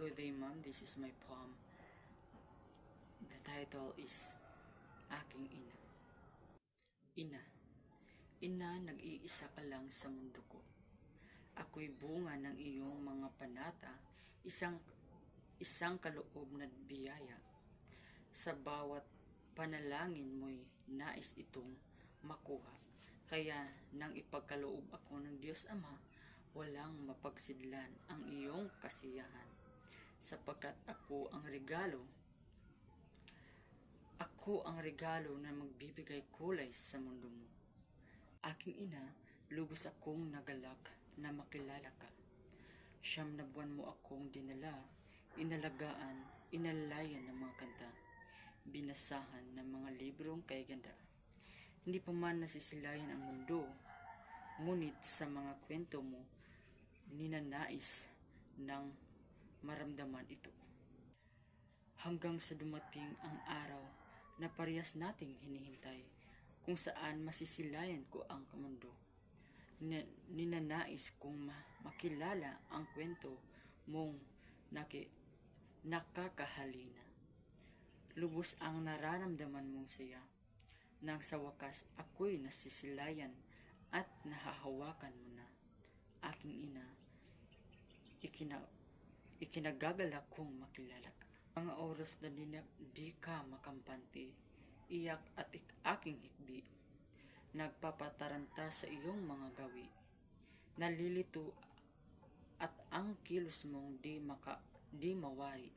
Good day, Mom. This is my poem. The title is Aking Ina. Ina, ina, nag-iisa ka lang sa mundo ko. Ako'y bunga ng iyong mga panata, isang kaloob na biyaya. Sa bawat panalangin mo'y nais itong makuha. Kaya nang ipagkaloob ako ng Diyos Ama, walang mapagsidlan ang iyong kasiyahan. Sapagkat ako ang regalo na magbibigay kulay sa mundo mo. Aking ina, lubos akong nagalak na makilala ka. 9 na buwan mo akong dinala, inalagaan, inalayan ng mga kanta, binasahan ng mga librong kay ganda. Hindi pa man nasisilayan ang mundo, ngunit sa mga kwento mo, ninanais ng maramdaman ito. Hanggang sa dumating ang araw na parehas nating hinihintay, kung saan masisilayan ko ang mundo. Ninanais kong makilala ang kwento mong nakakahalina. Lubos ang nararamdaman mong saya, nang sa wakas ako'y nasisilayan at nahahawakan mo na. Aking ina, ikinagagalak kong makilala ka. Mga oras na di ka makampante, iyak at aking hikbi, nagpapataranta sa iyong mga gawi. Nalilito at ang kilos mong di mawari.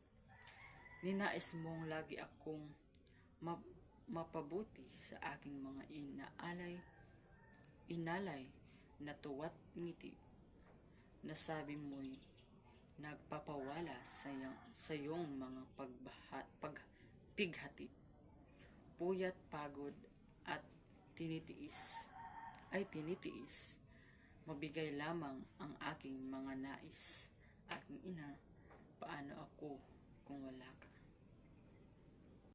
Ninais mong lagi akong mapabuti sa aking mga inalay na tuwa't ngiti. Nasabi mo'y nagpapawala sa iyong mga pagpighati. Puyat, pagod at tinitiis, mabigay lamang ang aking mga nais. Aking ina, paano ako kung wala ka?